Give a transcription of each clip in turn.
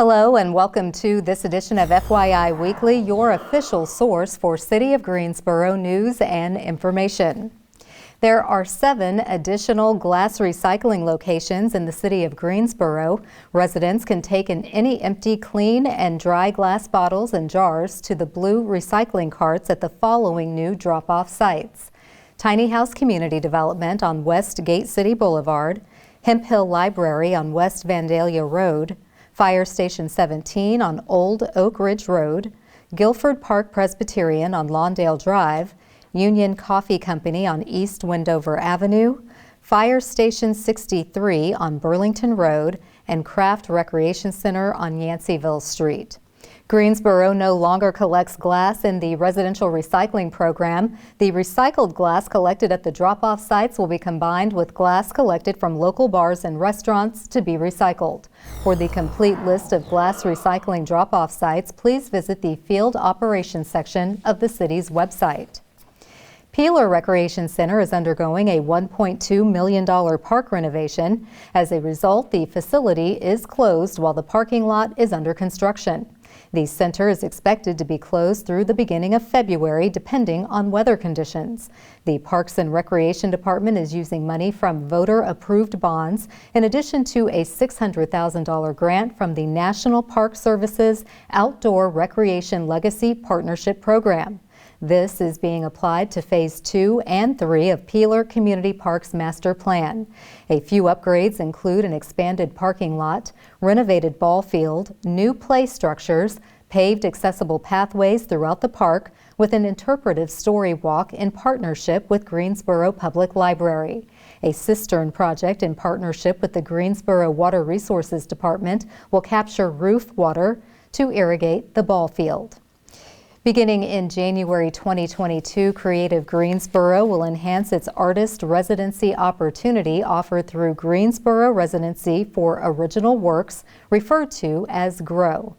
Hello and welcome to this edition of FYI Weekly, your official source for City of Greensboro news and information. There are 7 additional glass recycling locations in the City of Greensboro. Residents can take in any empty, clean, and dry glass bottles and jars to the blue recycling carts at the following new drop-off sites: Tiny House Community Development on West Gate City Boulevard, Hemp Hill Library on West Vandalia Road, Fire Station 17 on Old Oak Ridge Road, Guilford Park Presbyterian on Lawndale Drive, Union Coffee Company on East Wendover Avenue, Fire Station 63 on Burlington Road, and Craft Recreation Center on Yanceyville Street. Greensboro no longer collects glass in the residential recycling program. The recycled glass collected at the drop-off sites will be combined with glass collected from local bars and restaurants to be recycled. For the complete list of glass recycling drop-off sites, please visit the Field Operations section of the city's website. Peeler Recreation Center is undergoing a $1.2 million park renovation. As a result, the facility is closed while the parking lot is under construction. The center is expected to be closed through the beginning of February, depending on weather conditions. The Parks and Recreation Department is using money from voter-approved bonds, in addition to a $600,000 grant from the National Park Service's Outdoor Recreation Legacy Partnership Program. This is being applied to Phase 2 and 3 of Peeler Community Parks Master Plan. A few upgrades include an expanded parking lot, renovated ball field, new play structures, paved accessible pathways throughout the park, with an interpretive story walk in partnership with Greensboro Public Library. A cistern project in partnership with the Greensboro Water Resources Department will capture roof water to irrigate the ball field. Beginning in January 2022, Creative Greensboro will enhance its artist residency opportunity offered through Greensboro Residency for Original Works, referred to as GROW.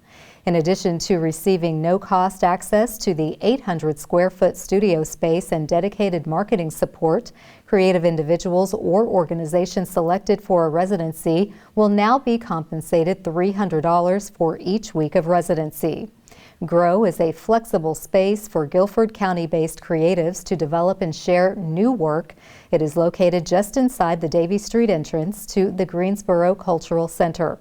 In addition to receiving no-cost access to the 800-square-foot studio space and dedicated marketing support, creative individuals or organizations selected for a residency will now be compensated $300 for each week of residency. GROW is a flexible space for Guilford County-based creatives to develop and share new work. It is located just inside the Davie Street entrance to the Greensboro Cultural Center.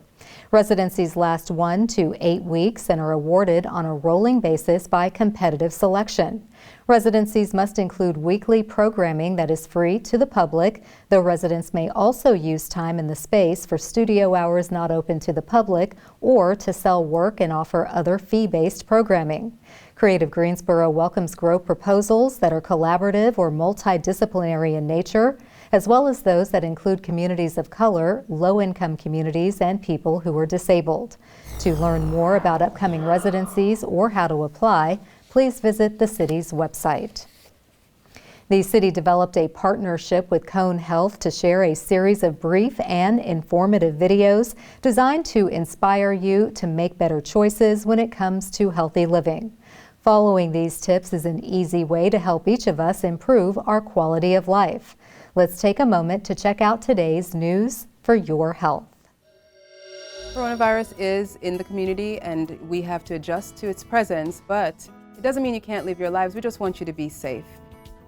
Residencies last 1 to 8 weeks and are awarded on a rolling basis by competitive selection. Residencies must include weekly programming that is free to the public, though residents may also use time in the space for studio hours not open to the public or to sell work and offer other fee-based programming. Creative Greensboro welcomes GROW proposals that are collaborative or multidisciplinary in nature, as well as those that include communities of color, low-income communities, and people who are disabled. To learn more about upcoming residencies or how to apply, please visit the city's website. The city developed a partnership with Cone Health to share a series of brief and informative videos designed to inspire you to make better choices when it comes to healthy living. Following these tips is an easy way to help each of us improve our quality of life. Let's take a moment to check out today's news for your health. Coronavirus is in the community and we have to adjust to its presence, but it doesn't mean you can't live your lives. We just want you to be safe.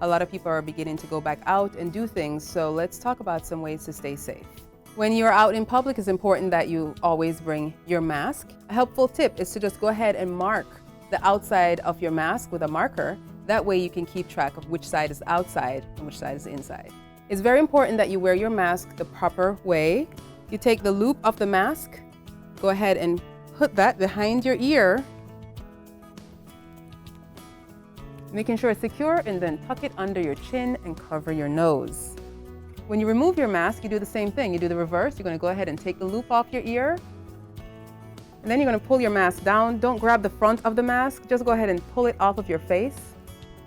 A lot of people are beginning to go back out and do things, so let's talk about some ways to stay safe. When you're out in public, it's important that you always bring your mask. A helpful tip is to just go ahead and mark the outside of your mask with a marker. That way you can keep track of which side is outside and which side is inside. It's very important that you wear your mask the proper way. You take the loop of the mask, go ahead and put that behind your ear, making sure it's secure, and then tuck it under your chin and cover your nose. When you remove your mask, you do the same thing. You do the reverse. You're going to go ahead and take the loop off your ear, and then you're going to pull your mask down. Don't grab the front of the mask. Just go ahead and pull it off of your face,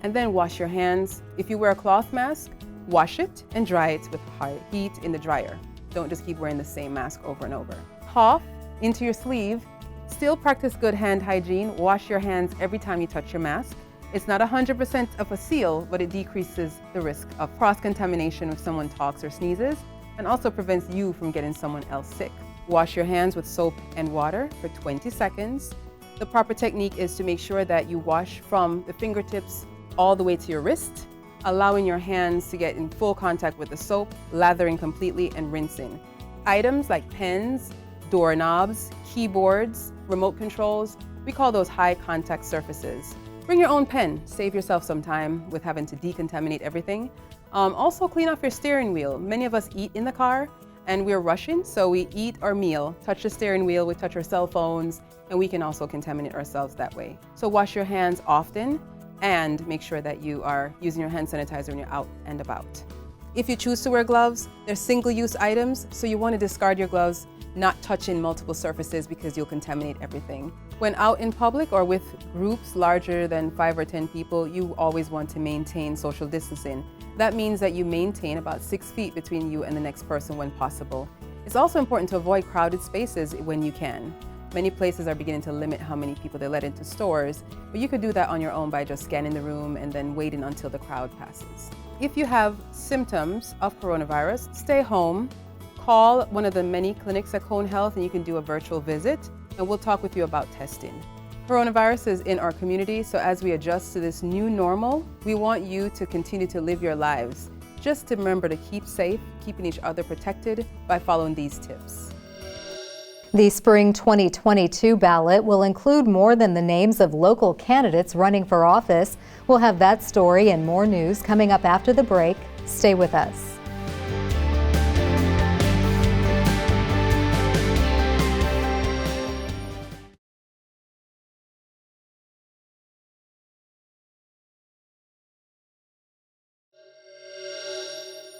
and then wash your hands. If you wear a cloth mask, wash it and dry it with high heat in the dryer. Don't just keep wearing the same mask over and over. Cough into your sleeve. Still practice good hand hygiene. Wash your hands every time you touch your mask. It's not 100% of a seal, but it decreases the risk of cross-contamination if someone talks or sneezes, and also prevents you from getting someone else sick. Wash your hands with soap and water for 20 seconds. The proper technique is to make sure that you wash from the fingertips all the way to your wrist, allowing your hands to get in full contact with the soap, lathering completely and rinsing. Items like pens, doorknobs, keyboards, remote controls, we call those high contact surfaces. Bring your own pen, save yourself some time with having to decontaminate everything. Also clean off your steering wheel. Many of us eat in the car and we're rushing, so we eat our meal, touch the steering wheel, we touch our cell phones, and we can also contaminate ourselves that way. So wash your hands often and make sure that you are using your hand sanitizer when you're out and about. If you choose to wear gloves, they're single-use items, so you want to discard your gloves, not touching multiple surfaces because you'll contaminate everything. When out in public or with groups larger than 5 or 10 people, you always want to maintain social distancing. That means that you maintain about 6 feet between you and the next person when possible. It's also important to avoid crowded spaces when you can. Many places are beginning to limit how many people they let into stores, but you could do that on your own by just scanning the room and then waiting until the crowd passes. If you have symptoms of coronavirus, stay home, call one of the many clinics at Cone Health and you can do a virtual visit, and we'll talk with you about testing. Coronavirus is in our community, so as we adjust to this new normal, we want you to continue to live your lives. Just to remember to keep safe, keeping each other protected by following these tips. The spring 2022 ballot will include more than the names of local candidates running for office. We'll have that story and more news coming up after the break. Stay with us.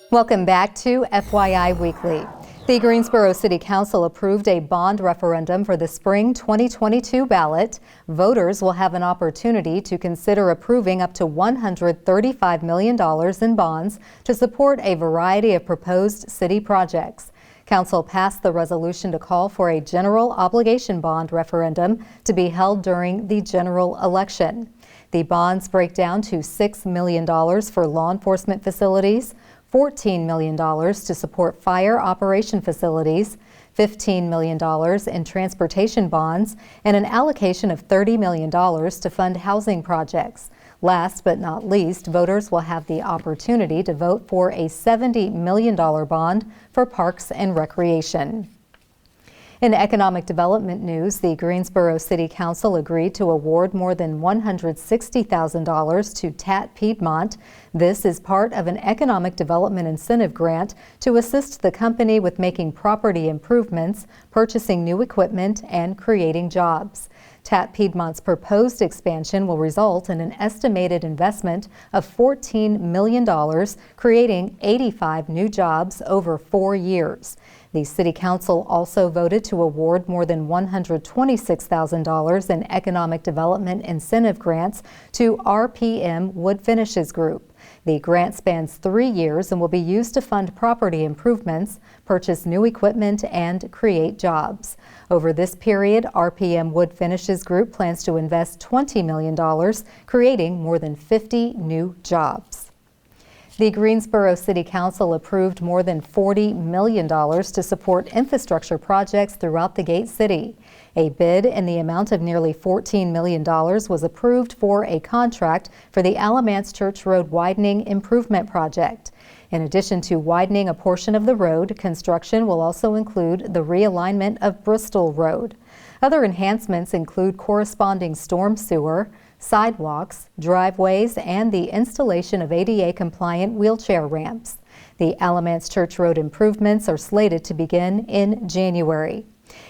Welcome back to FYI Weekly. The Greensboro City Council approved a bond referendum for the spring 2022 ballot. Voters will have an opportunity to consider approving up to $135 million in bonds to support a variety of proposed city projects. Council passed the resolution to call for a general obligation bond referendum to be held during the general election. The bonds break down to $6 million for law enforcement facilities, $14 million to support fire operation facilities, $15 million in transportation bonds, and an allocation of $30 million to fund housing projects. Last but not least, voters will have the opportunity to vote for a $70 million bond for parks and recreation. In economic development news, the Greensboro City Council agreed to award more than $160,000 to TAT Piedmont. This is part of an economic development incentive grant to assist the company with making property improvements, purchasing new equipment, and creating jobs. TAT Piedmont's proposed expansion will result in an estimated investment of $14 million, creating 85 new jobs over 4 years. The City Council also voted to award more than $126,000 in economic development incentive grants to RPM Wood Finishes Group. The grant spans 3 years and will be used to fund property improvements, purchase new equipment, and create jobs. Over this period, RPM Wood Finishes Group plans to invest $20 million, creating more than 50 new jobs. The Greensboro City Council approved more than $40 million to support infrastructure projects throughout the Gate City. A bid in the amount of nearly $14 million was approved for a contract for the Alamance Church Road Widening Improvement Project. In addition to widening a portion of the road, construction will also include the realignment of Bristol Road. Other enhancements include corresponding storm sewer, sidewalks, driveways, and the installation of ADA-compliant wheelchair ramps. The Alamance Church Road improvements are slated to begin in January.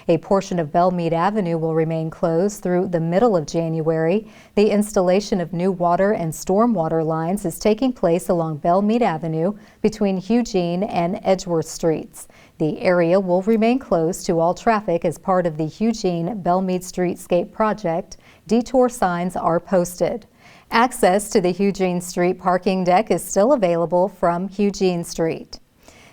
A portion of Bellmead Avenue will remain closed through the middle of January. The installation of new water and stormwater lines is taking place along Bellmead Avenue between Eugene and Edgeworth Streets. The area will remain closed to all traffic as part of the Eugene-Bellmead Streetscape project. Detour signs are posted. Access to the Eugene Street parking deck is still available from Eugene Street.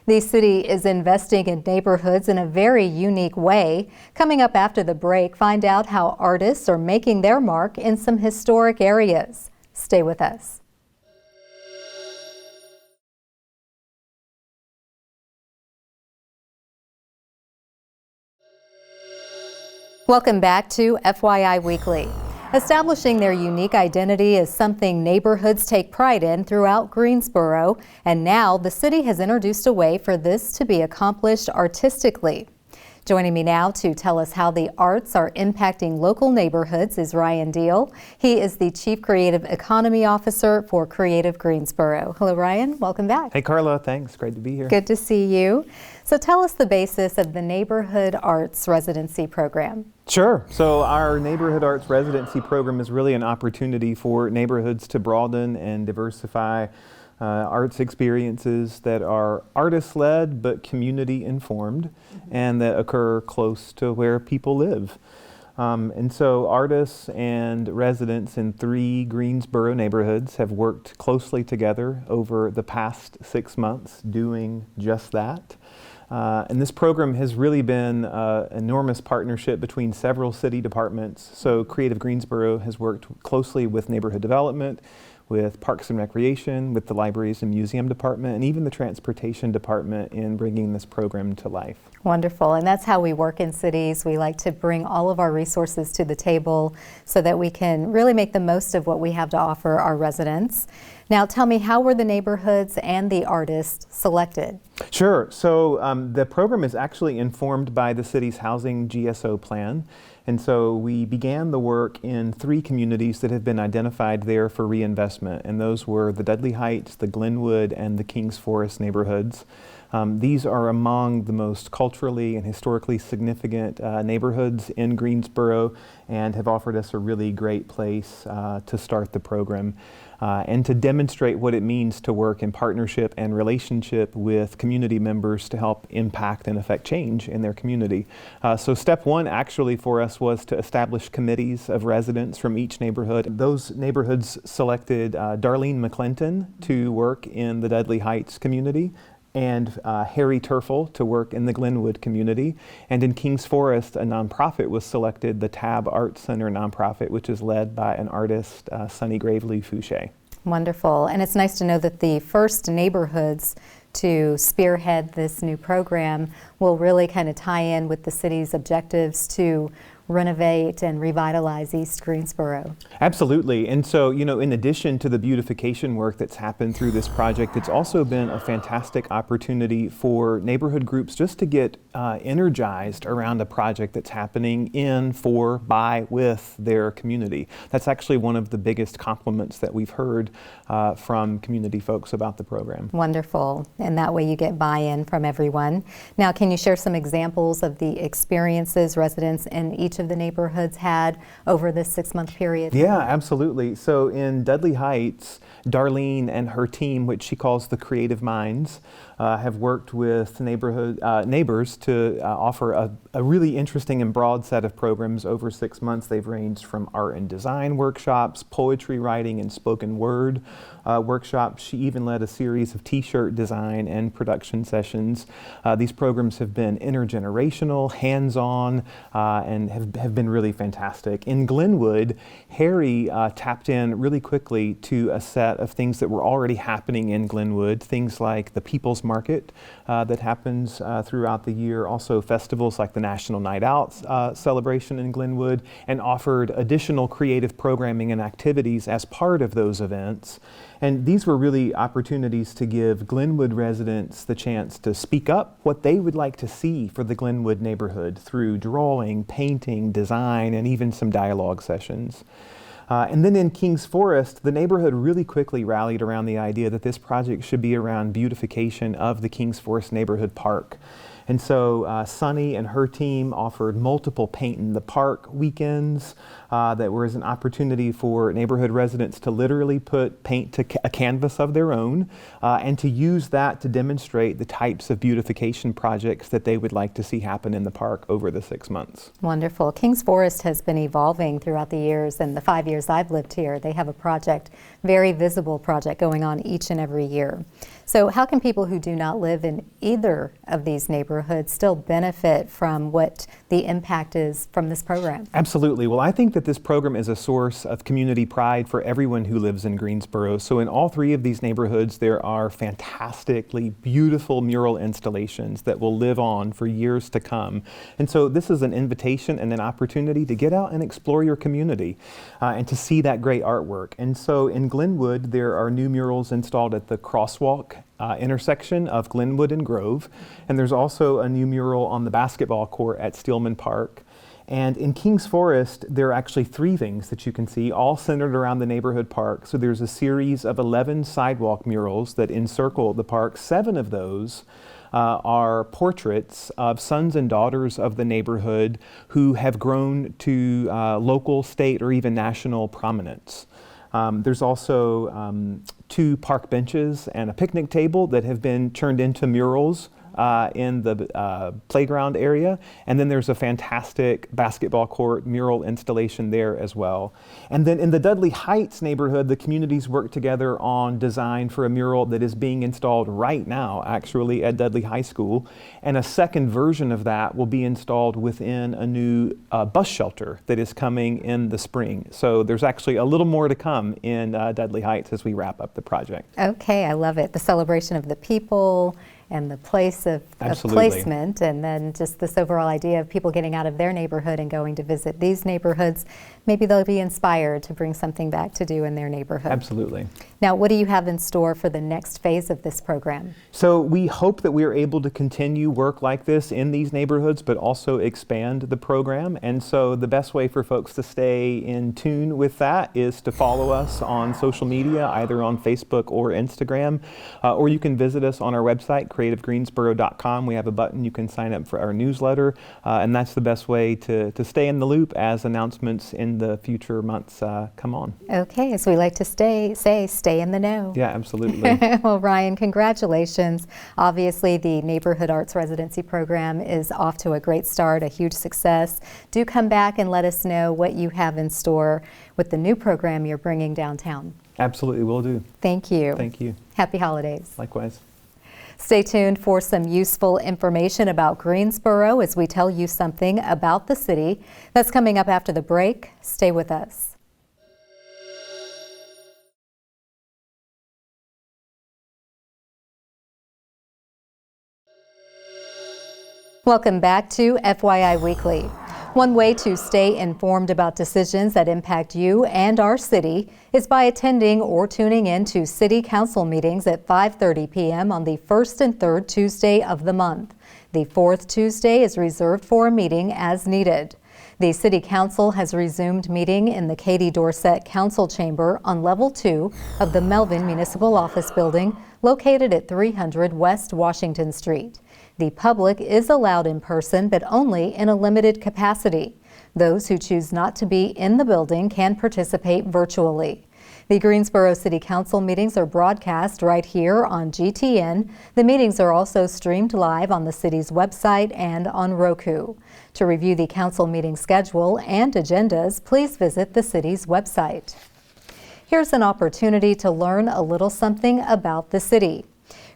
The city is investing in neighborhoods in a very unique way. Coming up after the break, find out how artists are making their mark in some historic areas. Stay with us. Welcome back to FYI Weekly. Establishing their unique identity is something neighborhoods take pride in throughout Greensboro, and now the city has introduced a way for this to be accomplished artistically. Joining me now to tell us how the arts are impacting local neighborhoods is Ryan Deal. He is the Chief Creative Economy Officer for Creative Greensboro. Hello, Ryan. Welcome back. Hey, Carla. Thanks. Great to be here. Good to see you. So tell us the basis of the Neighborhood Arts Residency Program. Sure. So our Neighborhood Arts Residency Program is really an opportunity for neighborhoods to broaden and diversify arts experiences that are artist-led but community-informed and that occur close to where people live. And so artists and residents in 3 Greensboro neighborhoods have worked closely together over the past 6 months doing just that. And this program has really been an enormous partnership between several city departments. So Creative Greensboro has worked closely with neighborhood development, with Parks and Recreation, with the Libraries and Museum Department, and even the Transportation Department in bringing this program to life. Wonderful, and that's how we work in cities. We like to bring all of our resources to the table so that we can really make the most of what we have to offer our residents. Now tell me, how were the neighborhoods and the artists selected? Sure, so the program is actually informed by the city's housing GSO plan. And so we began the work in 3 communities that have been identified there for reinvestment, and those were the Dudley Heights, the Glenwood, and the Kings Forest neighborhoods. These are among the most culturally and historically significant neighborhoods in Greensboro and have offered us a really great place to start the program and to demonstrate what it means to work in partnership and relationship with community members to help impact and affect change in their community. So step 1 actually for us was to establish committees of residents from each neighborhood. Those neighborhoods selected Darlene McClinton to work in the Dudley Heights community, and Harry Turfel to work in the Glenwood community. And in Kings Forest, a nonprofit was selected, the Tab Arts Center nonprofit, which is led by an artist, Sunny Gravely Fouché. Wonderful, and it's nice to know that the first neighborhoods to spearhead this new program will really kind of tie in with the city's objectives to renovate and revitalize East Greensboro. Absolutely. And so, you know, in addition to the beautification work that's happened through this project, it's also been a fantastic opportunity for neighborhood groups just to get energized around a project that's happening in, for, by, with their community. That's actually one of the biggest compliments that we've heard from community folks about the program. Wonderful. And that way you get buy-in from everyone. Now, can you share some examples of the experiences residents in each of the neighborhoods had over this 6-month period? Yeah, absolutely. So in Dudley Heights, Darlene and her team, which she calls the Creative Minds, have worked with neighbors to offer a really interesting and broad set of programs over 6 months. They've ranged from art and design workshops, poetry writing, and spoken word workshops. She even led a series of t-shirt design and production sessions. These programs have been intergenerational, hands-on, and have been really fantastic. In Glenwood, Harry tapped in really quickly to a set of things that were already happening in Glenwood, things like the People's Market that happens throughout the year, also festivals like the National Night Out celebration in Glenwood, and offered additional creative programming and activities as part of those events. And these were really opportunities to give Glenwood residents the chance to speak up what they would like to see for the Glenwood neighborhood through drawing, painting, design, and even some dialogue sessions. And then in Kings Forest, the neighborhood really quickly rallied around the idea that this project should be around beautification of the Kings Forest neighborhood park. And so Sunny and her team offered multiple Paint in the Park weekends that was an opportunity for neighborhood residents to literally put paint to a canvas of their own and to use that to demonstrate the types of beautification projects that they would like to see happen in the park over the 6 months. Wonderful. Kings Forest has been evolving throughout the years, and the 5 years I've lived here, they have a project, very visible project going on each and every year. So how can people who do not live in either of these neighborhoods still benefit from what the impact is from this program? Absolutely. Well, I think that this program is a source of community pride for everyone who lives in Greensboro. So in all three of these neighborhoods, there are fantastically beautiful mural installations that will live on for years to come. And so this is an invitation and an opportunity to get out and explore your community and to see that great artwork. And so in Glenwood, there are new murals installed at the crosswalk intersection of Glenwood and Grove. And there's also a new mural on the basketball court at Steelman Park. And in Kings Forest, there are actually 3 things that you can see, all centered around the neighborhood park. So there's a series of 11 sidewalk murals that encircle the park. 7 of those are portraits of sons and daughters of the neighborhood who have grown to local, state, or even national prominence. There's also 2 park benches and a picnic table that have been turned into murals in the playground area. And then there's a fantastic basketball court mural installation there as well. And then in the Dudley Heights neighborhood, the communities work together on design for a mural that is being installed right now, actually, at Dudley High School. And a second version of that will be installed within a new bus shelter that is coming in the spring. So there's actually a little more to come in Dudley Heights as we wrap up the project. Okay, I love it. The celebration of the people and the place of placement, and then just this overall idea of people getting out of their neighborhood and going to visit these neighborhoods. Maybe they'll be inspired to bring something back to do in their neighborhood. Absolutely. Now, what do you have in store for the next phase of this program? So we hope that we are able to continue work like this in these neighborhoods, but also expand the program. And so the best way for folks to stay in tune with that is to follow us on social media, either on Facebook or Instagram, or you can visit us on our website, creativegreensboro.com. We have a button you can sign up for our newsletter, and that's the best way to stay in the loop as announcements in the future months come on. Okay, as we like to stay in the know. Yeah, absolutely. Well, Ryan, congratulations. Obviously, the Neighborhood Arts Residency Program is off to a great start, a huge success. Do come back and let us know what you have in store with the new program you're bringing downtown. Absolutely, will do. Thank you. Thank you. Happy holidays. Likewise. Stay tuned for some useful information about Greensboro as we tell you something about the city. That's coming up after the break. Stay with us. Welcome back to FYI Weekly. One way to stay informed about decisions that impact you and our city is by attending or tuning in to City Council meetings at 5:30 p.m. on the first and third Tuesday of the month. The fourth Tuesday is reserved for a meeting as needed. The City Council has resumed meeting in the Katie Dorsett Council Chamber on Level 2 of the Melvin Municipal Office Building located at 300 West Washington Street. The public is allowed in person, but only in a limited capacity. Those who choose not to be in the building can participate virtually. The Greensboro City Council meetings are broadcast right here on GTN. The meetings are also streamed live on the city's website and on Roku. To review the council meeting schedule and agendas, please visit the city's website. Here's an opportunity to learn a little something about the city.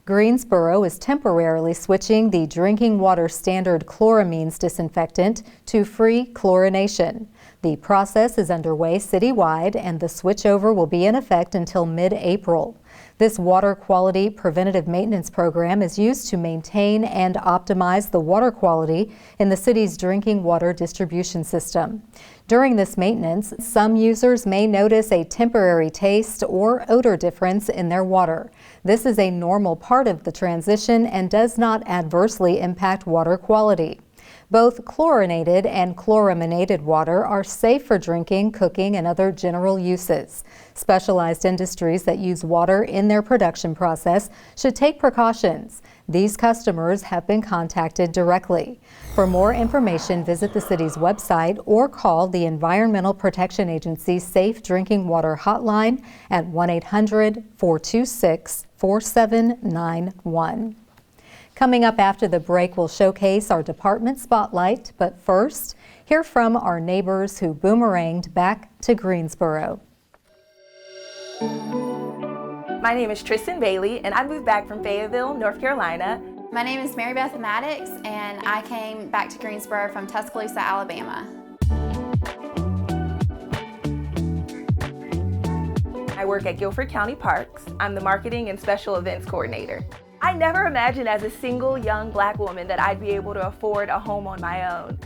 Greensboro is temporarily switching the drinking water standard chloramines disinfectant to free chlorination. The process is underway citywide, and the switchover will be in effect until mid-April. This water quality preventative maintenance program is used to maintain and optimize the water quality in the city's drinking water distribution system. During this maintenance, some users may notice a temporary taste or odor difference in their water. This is a normal part of the transition and does not adversely impact water quality. Both chlorinated and chloraminated water are safe for drinking, cooking, and other general uses. Specialized industries that use water in their production process should take precautions. These customers have been contacted directly. For more information, visit the city's website or call the Environmental Protection Agency's Safe Drinking Water Hotline at 1-800-426-4791. Coming up after the break, we'll showcase our department spotlight, but first, hear from our neighbors who boomeranged back to Greensboro. My name is Tristan Bailey, and I moved back from Fayetteville, North Carolina. My name is Mary Beth Maddox, and I came back to Greensboro from Tuscaloosa, Alabama. I work at Guilford County Parks. I'm the marketing and special events coordinator. I never imagined as a single young Black woman that I'd be able to afford a home on my own.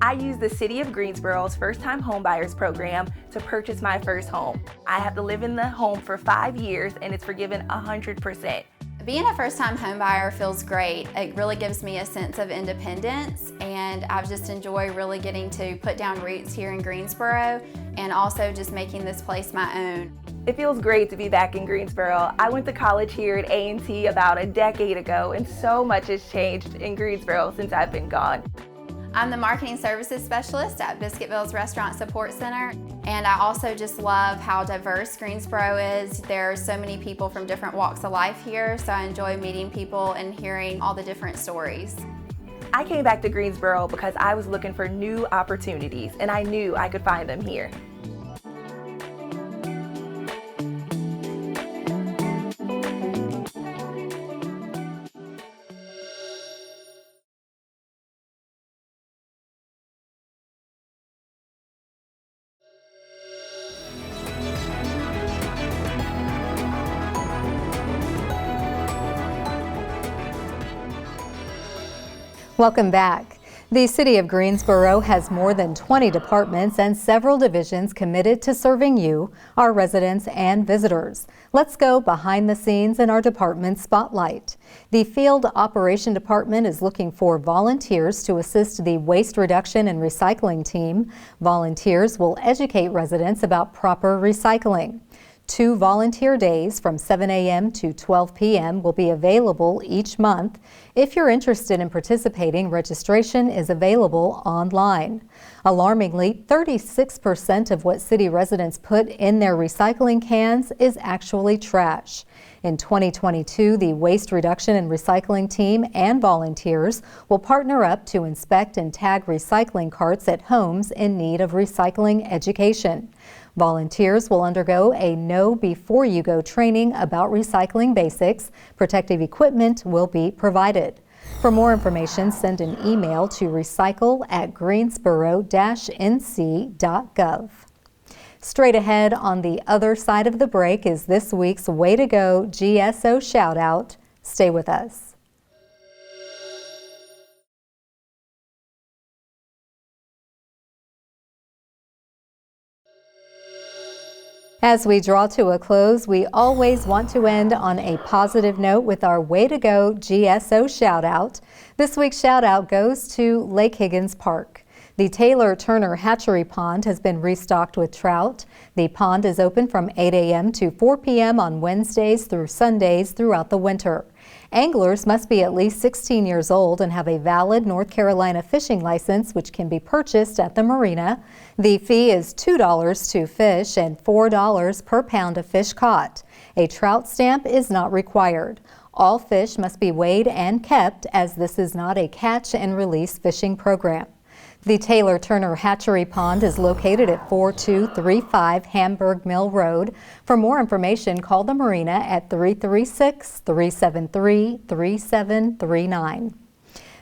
I used the City of Greensboro's first-time homebuyers program to purchase my first home. I have to live in the home for 5 years, and it's forgiven 100%. Being a first-time homebuyer feels great. It really gives me a sense of independence, and I just enjoy really getting to put down roots here in Greensboro and also just making this place my own. It feels great to be back in Greensboro. I went to college here at A&T about a decade ago, and so much has changed in Greensboro since I've been gone. I'm the marketing services specialist at Biscuitville's Restaurant Support Center, and I also just love how diverse Greensboro is. There are so many people from different walks of life here, so I enjoy meeting people and hearing all the different stories. I came back to Greensboro because I was looking for new opportunities, and I knew I could find them here. Welcome back. The City of Greensboro has more than 20 departments and several divisions committed to serving you, our residents and visitors. Let's go behind the scenes in our department spotlight. The Field Operation Department is looking for volunteers to assist the Waste Reduction and Recycling team. Volunteers will educate residents about proper recycling. 2 volunteer days from 7 a.m. to 12 p.m. will be available each month. If you're interested in participating, registration is available online. Alarmingly, 36% of what city residents put in their recycling cans is actually trash. In 2022, the Waste Reduction and Recycling team and volunteers will partner up to inspect and tag recycling carts at homes in need of recycling education. Volunteers will undergo a Know Before You Go training about recycling basics. Protective equipment will be provided. For more information, send an email to recycle@greensboro-nc.gov. Straight ahead on the other side of the break is this week's Way to Go GSO shout out. Stay with us. As we draw to a close, we always want to end on a positive note with our Way to Go GSO shout out. This week's shout out goes to Lake Higgins Park. The Taylor Turner Hatchery Pond has been restocked with trout. The pond is open from 8 a.m. to 4 p.m. on Wednesdays through Sundays throughout the winter. Anglers must be at least 16 years old and have a valid North Carolina fishing license, which can be purchased at the marina. The fee is $2 to fish and $4 per pound of fish caught. A trout stamp is not required. All fish must be weighed and kept, as this is not a catch and release fishing program. The Taylor Turner Hatchery Pond is located at 4235 Hamburg Mill Road. For more information, call the marina at 336-373-3739.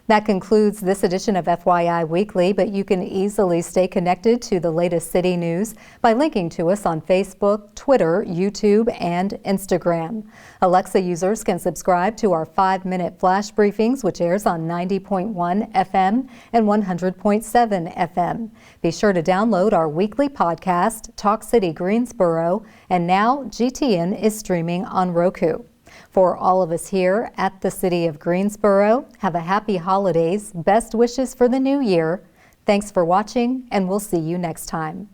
That concludes this edition of FYI Weekly, but you can easily stay connected to the latest city news by linking to us on Facebook, Twitter, YouTube, and Instagram. Alexa users can subscribe to our 5-minute flash briefings, which airs on 90.1 FM and 100.7 FM. Be sure to download our weekly podcast, Talk City Greensboro, and now GTN is streaming on Roku. For all of us here at the City of Greensboro, have a happy holidays, best wishes for the new year. Thanks for watching, and we'll see you next time.